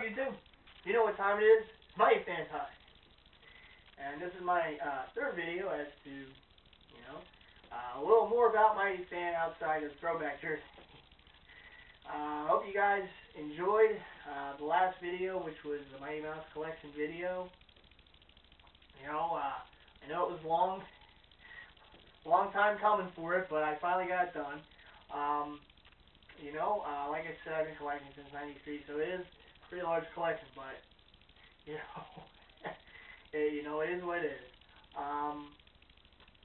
up, YouTube? You know what time it is? It's MightyFan time. And this is my third video as to, a little more about MightyFan outside of throwback jersey. I hope you guys enjoyed the last video, which was the Mighty Mouse collection video. I know it was long time coming for it, but I finally got it done. Like I said, I've been collecting since '93, so it is a pretty large collection, but it is what it is.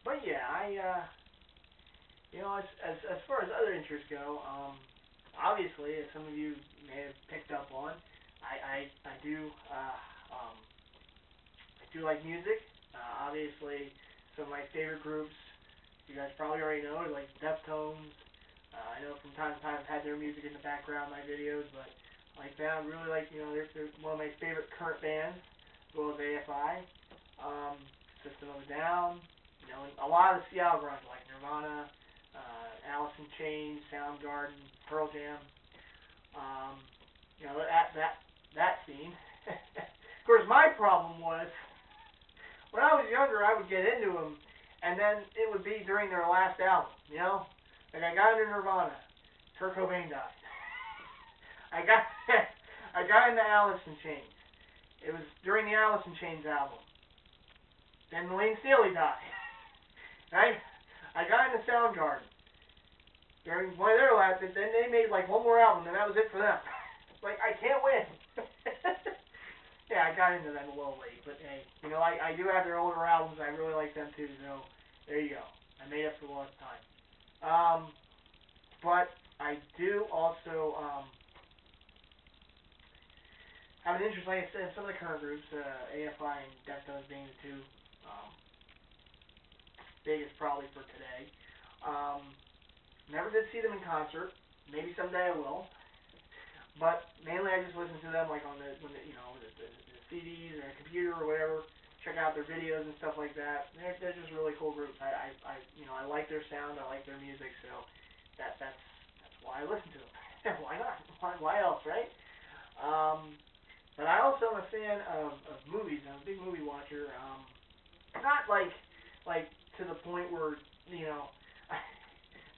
But yeah, as far as other interests go, obviously, as some of you may have picked up on, I do like music. Obviously, some of my favorite groups, you guys probably already know, like Deftones. I know from time to time I've had their music in the background in my videos, but like that, I really like, they're one of my favorite current bands, as well as AVI, System of a Down, and a lot of the Seattle grunge, like Nirvana, Alice in Chains, Soundgarden, Pearl Jam, that scene. Of course, my problem was, when I was younger, I would get into them, and then it would be during their last album, Like, I got into Nirvana. Kurt Cobain died. I got into Alice in Chains. It was during the Alice in Chains album. Then Lane Staley died. And I got into Soundgarden. During one of their last, then they made like one more album, and that was it for them. Like, I can't win. Yeah, I got into them a little late, but hey, I do have their older albums. I really like them too, so there you go. I made up for lost time. But I do also have an interest, like I said, in some of the current groups, AFI and Deftones being the two biggest probably for today. Never did see them in concert. Maybe someday I will. But mainly I just listen to them like on the CDs or a computer or whatever. Check out their videos and stuff like that. They're just really cool groups. I like their sound. I like their music. So that's why I listen to them. Why not? Why else, right? But I also am a fan of movies. I'm a big movie watcher. Not like to the point where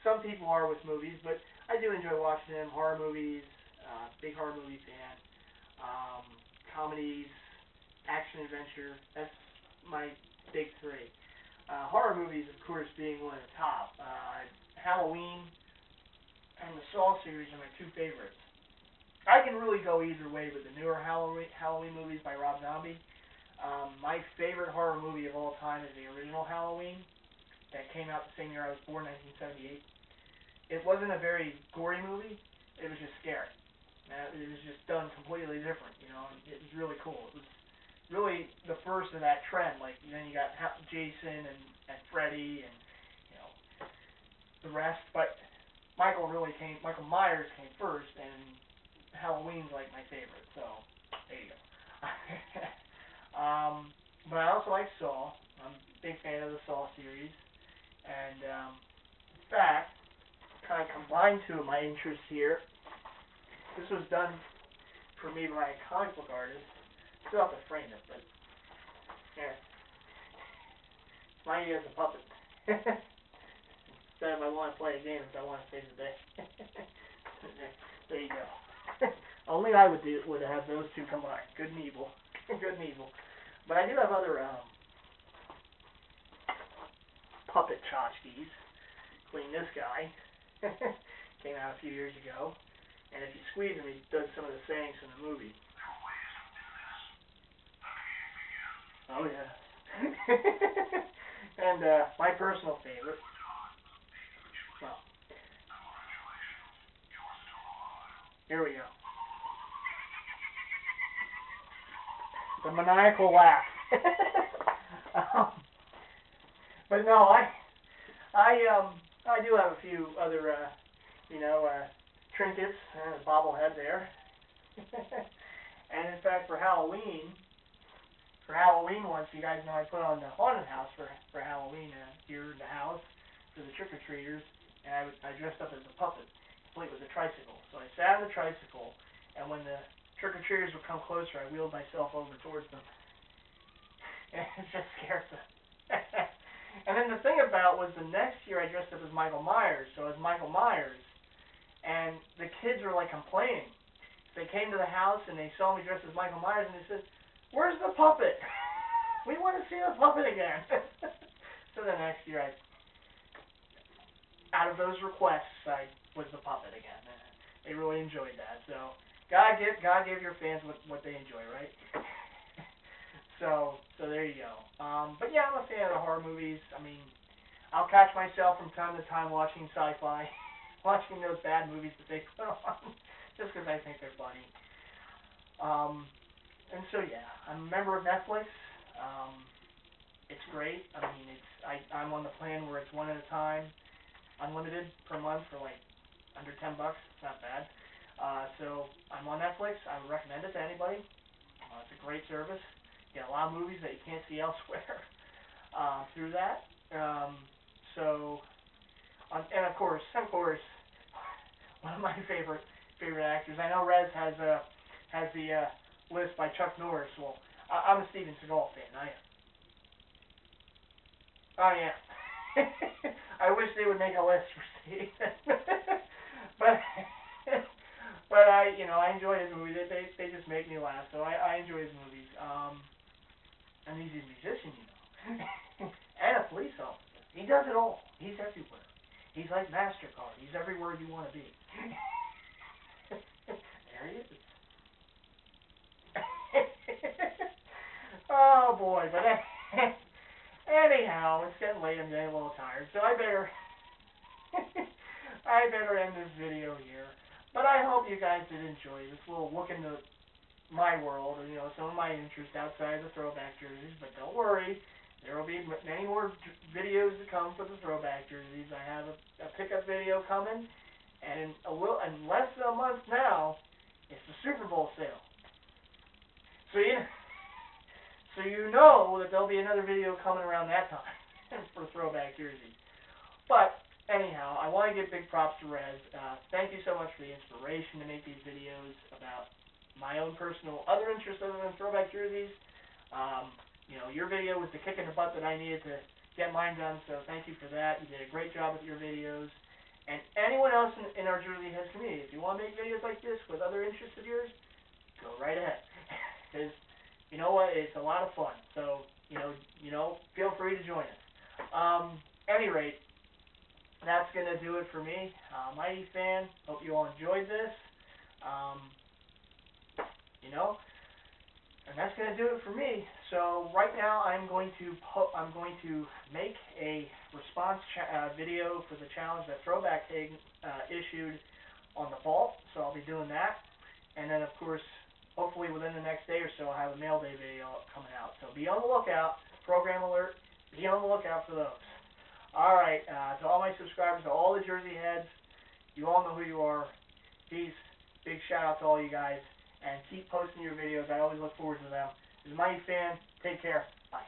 some people are with movies, but I do enjoy watching them. Horror movies. Big horror movie fan. Comedies, action adventure. That's my big three. Horror movies, of course, being one of the top. Halloween and the Saw series are my two favorites. I can really go either way with the newer Halloween movies by Rob Zombie. My favorite horror movie of all time is the original Halloween that came out the same year I was born, 1978. It wasn't a very gory movie. It was just scary. It was just done completely different, It was really cool. It was really the first of that trend. Like, then you got Jason and Freddy and, the rest. But Michael Myers came first, and Halloween's like my favorite. So, there you go. But I also like Saw. I'm a big fan of the Saw series. And, in fact, kind of combined two of my interests here. This was done for me by a comic book artist. Still have to frame it, but here. It's mine as a puppet. Instead of I want to play a game, if I want to save the day. There you go. Only I would have those two combined. Good and evil. Good and evil. But I do have other puppet tchotchkes, including this guy. Came out a few years ago. And if you squeeze him, he does some of the sayings from the movie. Oh, yeah. And my personal favorite. Well, here we go. The maniacal laugh. But no, I do have a few other, trinkets, bobblehead there. And in fact, for Halloween once, you guys know I put on the haunted house for Halloween here in the house for the trick-or-treaters, and I dressed up as a puppet, complete with a tricycle. So I sat on the tricycle, and when the trick-or-treaters would come closer, I wheeled myself over towards them. And it just scared them. And then the thing about was the next year I dressed up as Michael Myers, so as Michael Myers, and the kids were like complaining. They came to the house and they saw me dressed as Michael Myers and they said, "Where's the puppet? We want to see the puppet again." So the next year, out of those requests, I was the puppet again. They really enjoyed that. So God gave your fans what they enjoy, right? So there you go. But yeah, I'm a fan of the horror movies. I mean, I'll catch myself from time to time watching sci-fi, watching those bad movies that they put on, just because I think they're funny. And so yeah, I'm a member of Netflix. It's great. I mean, I'm on the plan where it's one at a time, unlimited per month for like under $10. It's not bad. So I'm on Netflix. I would recommend it to anybody. It's a great service. You get a lot of movies that you can't see elsewhere through that. And of course, one of my favorite actors. I know Rez has the list by Chuck Norris. Well, I'm a Steven Seagal fan. I am. I wish they would make a list for Steven. but I enjoy his movies. They just make me laugh. So I enjoy his movies. And he's a musician, and a police officer. He does it all. He's everywhere. He's like MasterCard. He's everywhere you want to be. There he is. Oh boy, but anyhow, it's getting late. I'm getting a little tired, so I better end this video here. But I hope you guys did enjoy this little look into my world, and some of my interests outside the throwback jerseys. But don't worry, there will be many more videos to come for the throwback jerseys. I have a pickup video coming, and in less than a month now, it's the Super Bowl sale. So you know that there'll be another video coming around that time for throwback jerseys. But anyhow, I want to give big props to Rez. Thank you so much for the inspiration to make these videos about my own personal other interests other than throwback jerseys. Your video was the kick in the butt that I needed to get mine done, so thank you for that. You did a great job with your videos. And anyone else in our Jersey Heads community, if you want to make videos like this with other interests of yours, go right ahead. Because, you know what, it's a lot of fun. So, feel free to join us. Any rate, that's going to do it for me. Mighty Fan, hope you all enjoyed this. And that's going to do it for me. So right now I'm going to make a response video for the challenge that Throwback issued on the vault. So I'll be doing that. And then of course, hopefully within the next day or so, I'll have a mail day video coming out. So be on the lookout. Program alert. Be on the lookout for those. All right. To all my subscribers, to all the Jersey Heads, you all know who you are. Peace. Big shout out to all you guys. And keep posting your videos. I always look forward to them. This is Mighty Fan. Take care. Bye.